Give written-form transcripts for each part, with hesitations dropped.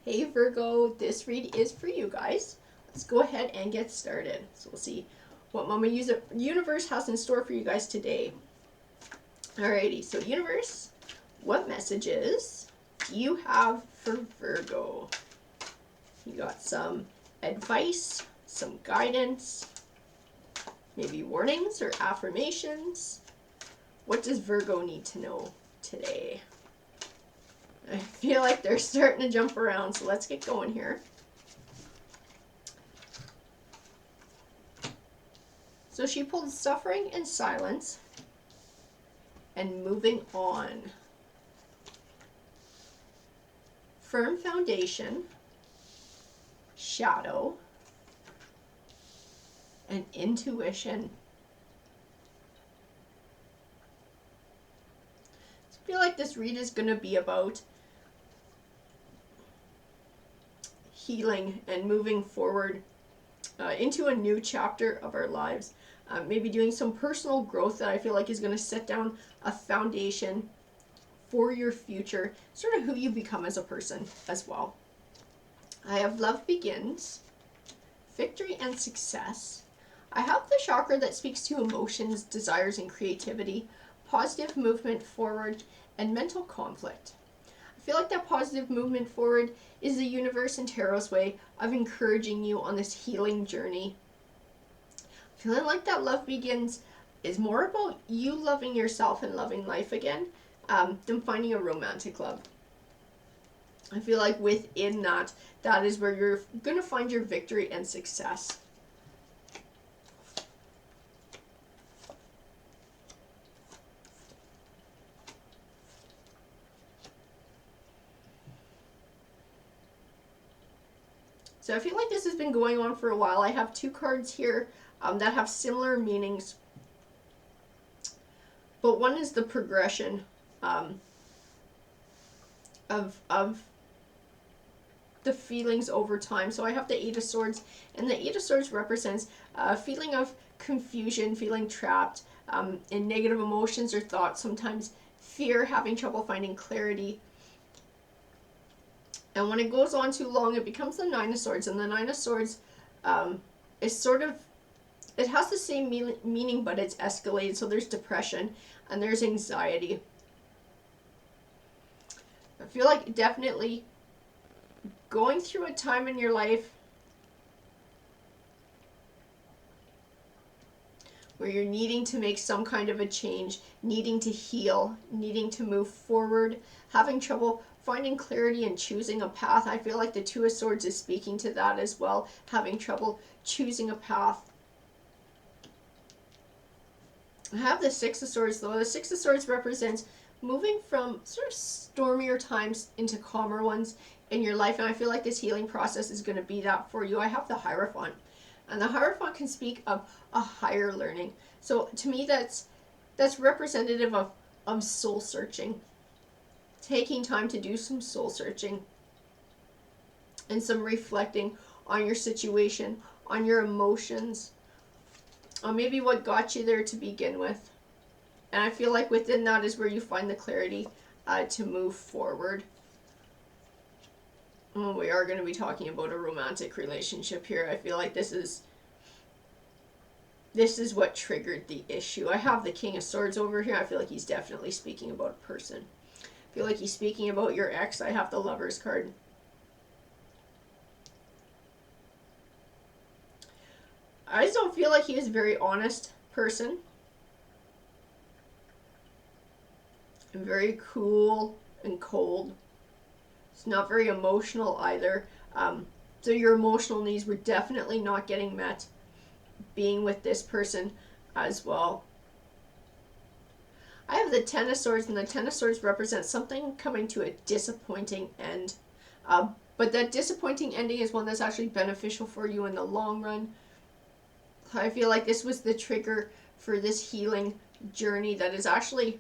Hey Virgo, this read is for you guys. Let's go ahead and get started. So we'll see what Mama Universe has in store for you guys today. Alrighty, so Universe, what messages do you have for Virgo? You got some advice, some guidance, maybe warnings or affirmations. What does Virgo need to know today? I feel like they're starting to jump around, so let's get going here. So she pulled suffering and silence and moving on. Firm foundation, shadow, and intuition. I feel like this read is going to be about healing and moving forward into a new chapter of our lives. Maybe doing some personal growth that I feel like is going to set down a foundation for your future, sort of who you become as a person as well. I have love begins, victory and success. I have the chakra that speaks to emotions, desires, and creativity, positive movement forward, and mental conflict. I feel like that positive movement forward is the universe and tarot's way of encouraging you on this healing journey. Feeling like that love begins is more about you loving yourself and loving life again than finding a romantic love. I feel like within that is where you're going to find your victory and success. So I feel like this has been going on for a while. I have two cards here that have similar meanings. But one is the progression of the feelings over time. So I have the Eight of Swords, and the Eight of Swords represents a feeling of confusion, feeling trapped in negative emotions or thoughts, sometimes fear, having trouble finding clarity. And when it goes on too long, it becomes the Nine of Swords. And the Nine of Swords is sort of, it has the same meaning, but it's escalated. So there's depression and there's anxiety. I feel like definitely going through a time in your life where you're needing to make some kind of a change, needing to heal, needing to move forward, having trouble finding clarity and choosing a path. I feel like the Two of Swords is speaking to that as well, having trouble choosing a path. I have the Six of Swords though. The Six of Swords represents moving from sort of stormier times into calmer ones in your life, and I feel like this healing process is going to be that for you. I have the Hierophant, and the Hierophant can speak of a higher learning. So to me, that's representative of soul searching, taking time to do some soul searching and some reflecting on your situation, on your emotions, on maybe what got you there to begin with. And I feel like within that is where you find the clarity to move forward. Oh, we are going to be talking about a romantic relationship here. I feel like this is what triggered the issue. I have the King of Swords over here. I feel like he's definitely speaking about a person. I feel like he's speaking about your ex. I have the Lovers card. I just don't feel like he is a very honest person. And very cool and cold. It's not very emotional either. So your emotional needs were definitely not getting met being with this person as well. I have the Ten of Swords, and the Ten of Swords represents something coming to a disappointing end. But that disappointing ending is one that's actually beneficial for you in the long run. I feel like this was the trigger for this healing journey that is actually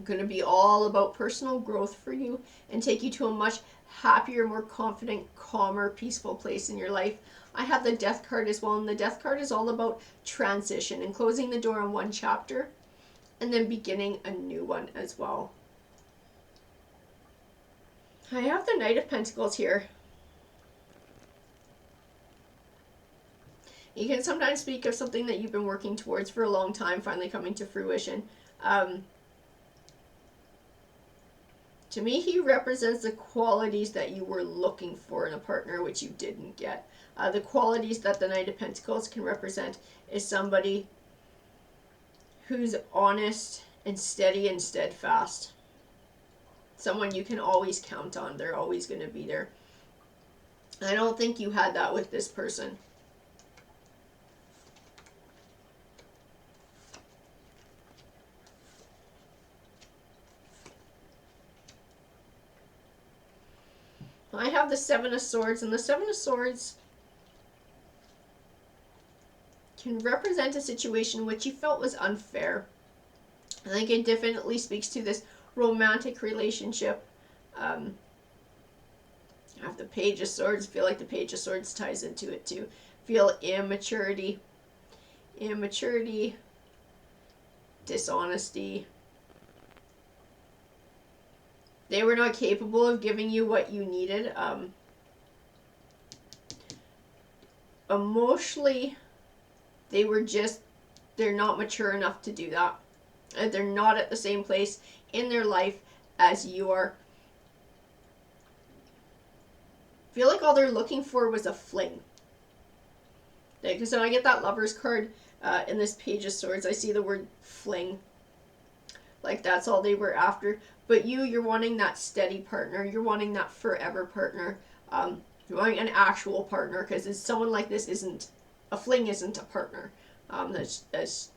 going to be all about personal growth for you and take you to a much happier, more confident, calmer, peaceful place in your life. I have the Death card as well, and the Death card is all about transition and closing the door on one chapter and then beginning a new one as well. I have the Knight of Pentacles here. You can sometimes speak of something that you've been working towards for a long time finally coming to fruition. To me, he represents the qualities that you were looking for in a partner, which you didn't get. The qualities that the Knight of Pentacles can represent is somebody who's honest and steady and steadfast. Someone you can always count on. They're always going to be there. I don't think you had that with this person. I have the Seven of Swords, and the Seven of Swords can represent a situation which you felt was unfair. I think it definitely speaks to this romantic relationship. I have the Page of Swords. I feel like the Page of Swords ties into it too. Feel immaturity, dishonesty. They were not capable of giving you what you needed. Emotionally, they're not mature enough to do that. They're not at the same place in their life as you are. I feel like all they're looking for was a fling. Because when I get that Lover's card in this Page of Swords, I see the word fling. Like that's all they were after. But you're wanting that steady partner. You're wanting that forever partner. You're wanting an actual partner, because someone like this a fling isn't a partner. That's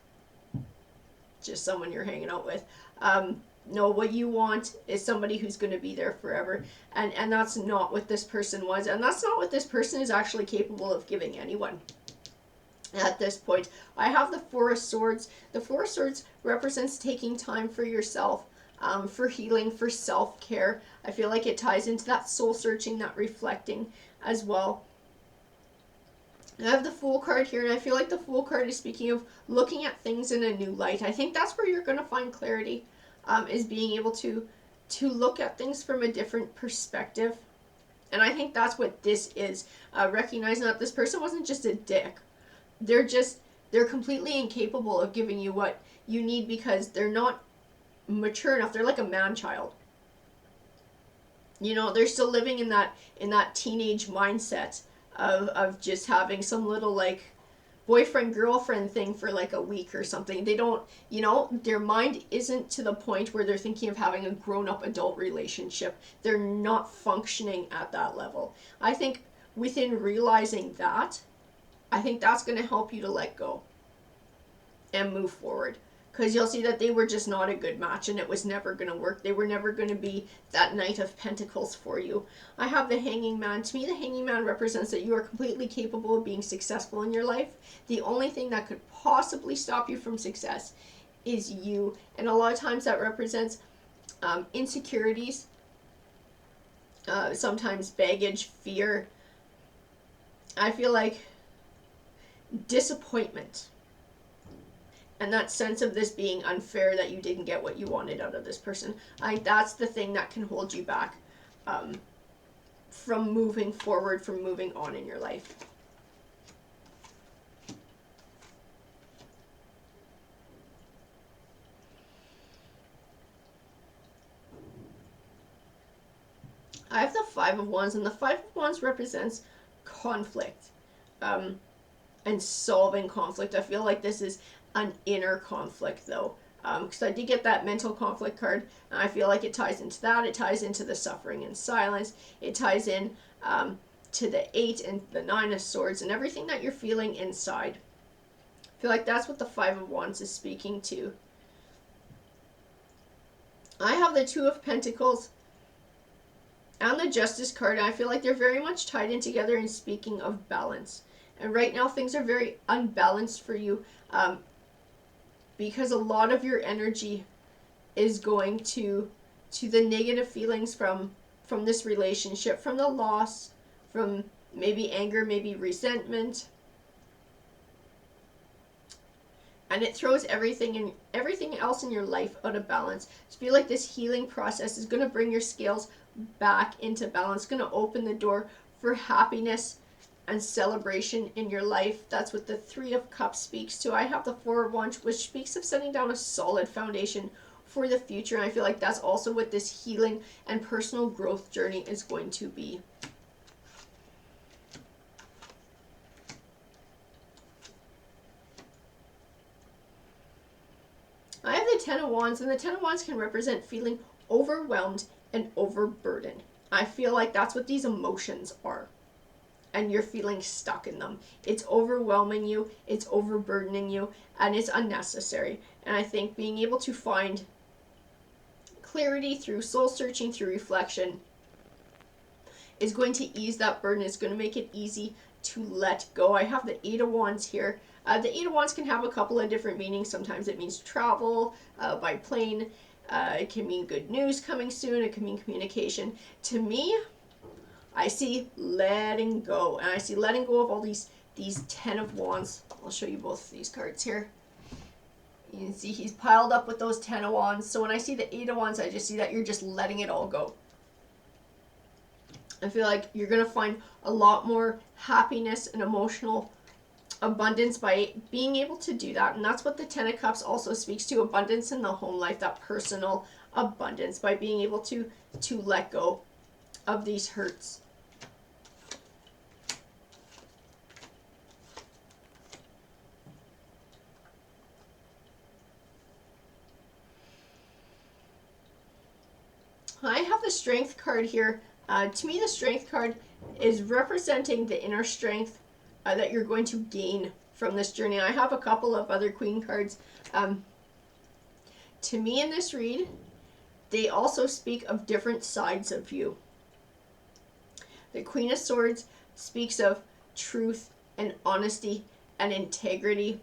just someone you're hanging out with. No, what you want is somebody who's going to be there forever. And that's not what this person was. And that's not what this person is actually capable of giving anyone at this point. I have the Four of Swords. The Four of Swords represents taking time for yourself, for healing, for self-care. I feel like it ties into that soul-searching, that reflecting as well. I have the Fool card here, and I feel like the Fool card is speaking of looking at things in a new light. I think that's where you're going to find clarity, is being able to look at things from a different perspective. And I think that's what this is, recognizing that this person wasn't just a dick. They're completely incapable of giving you what you need because they're not mature enough. They're like a man-child. They're still living in that teenage mindset of just having some little like boyfriend-girlfriend thing for like a week or something. They don't, their mind isn't to the point where they're thinking of having a grown-up adult relationship. They're not functioning at that level. I think within realizing that, I think that's going to help you to let go and move forward. Because you'll see that they were just not a good match, and it was never going to work. They were never going to be that Knight of Pentacles for you. I have the Hanging Man. To me, the Hanging Man represents that you are completely capable of being successful in your life. The only thing that could possibly stop you from success is you. And a lot of times that represents insecurities, sometimes baggage, fear. I feel like disappointment. And that sense of this being unfair, that you didn't get what you wanted out of this person. I think that's the thing that can hold you back from moving forward, from moving on in your life. I have the Five of Wands, and the Five of Wands represents conflict and solving conflict. I feel like this is an inner conflict though, because I did get that mental conflict card, and I feel like it ties into that. It ties into the suffering and silence. It ties in to the 8 and the 9 of Swords and everything that you're feeling inside. I feel like that's what the Five of Wands is speaking to. I have the Two of Pentacles and the Justice card, and I feel like they're very much tied in together in speaking of balance. And right now things are very unbalanced for you, because a lot of your energy is going to the negative feelings from this relationship, from the loss, from maybe anger, maybe resentment. And it throws everything else in your life out of balance. So I feel like this healing process is going to bring your scales back into balance. It's going to open the door for happiness and celebration in your life. That's what the Three of Cups speaks to. I have the Four of Wands, which speaks of setting down a solid foundation for the future. And I feel like that's also what this healing and personal growth journey is going to be. I have the Ten of Wands, and the Ten of Wands can represent feeling overwhelmed and overburdened. I feel like that's what these emotions are. And you're feeling stuck in them. It's overwhelming you, it's overburdening you, and it's unnecessary. And I think being able to find clarity through soul searching, through reflection, is going to ease that burden. It's going to make it easy to let go. I have the Eight of Wands here. The Eight of Wands can have a couple of different meanings. Sometimes it means travel by plane. It can mean good news coming soon. It can mean communication. To me, I see letting go. And I see letting go of all these Ten of Wands. I'll show you both of these cards here. You can see he's piled up with those Ten of Wands. So when I see the Eight of Wands, I just see that you're just letting it all go. I feel like you're going to find a lot more happiness and emotional abundance by being able to do that. And that's what the Ten of Cups also speaks to, abundance in the home life, that personal abundance, by being able to let go of these hurts. I have the Strength card here. To me, the Strength card is representing the inner strength that you're going to gain from this journey. I have a couple of other Queen cards. To me, in this read, they also speak of different sides of you. The Queen of Swords speaks of truth and honesty and integrity,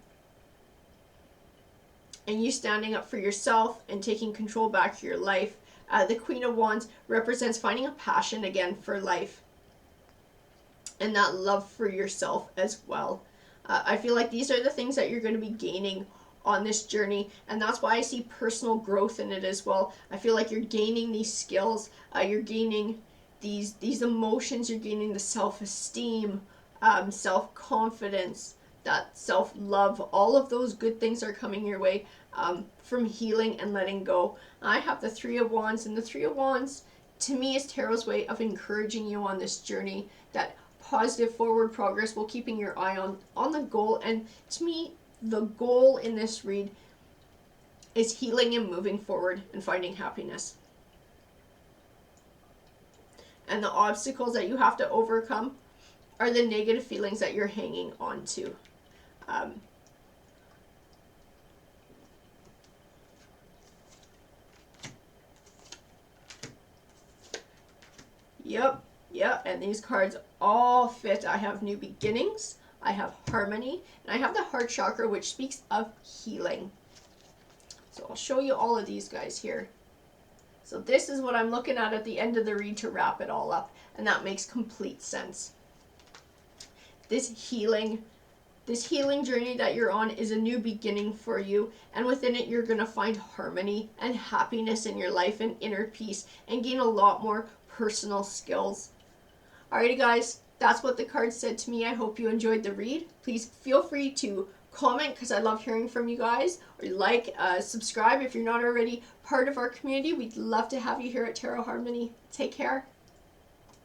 and you standing up for yourself and taking control back of your life. The Queen of Wands represents finding a passion again for life and that love for yourself as well. I feel like these are the things that you're going to be gaining on this journey, and that's why I see personal growth in it as well. I feel like you're gaining these skills, you're gaining these emotions, you're gaining the self-esteem, self-confidence, that self-love. All of those good things are coming your way from healing and letting go. I have the Three of Wands, and the Three of Wands to me is Tarot's way of encouraging you on this journey, that positive forward progress while keeping your eye on the goal. And to me, the goal in this read is healing and moving forward and finding happiness. And the obstacles that you have to overcome are the negative feelings that you're hanging on to. Yep, and these cards all fit. I have New Beginnings, I have Harmony, and I have the Heart Chakra, which speaks of healing. So I'll show you all of these guys here. So this is what I'm looking at the end of the read to wrap it all up, and that makes complete sense. This healing journey that you're on is a new beginning for you, and within it you're going to find harmony and happiness in your life and inner peace, and gain a lot more personal skills. Alrighty guys, that's what the cards said to me. I hope you enjoyed the read. Please feel free to comment, because I love hearing from you guys, or like, subscribe if you're not already part of our community. We'd love to have you here at Tarot Harmony. Take care.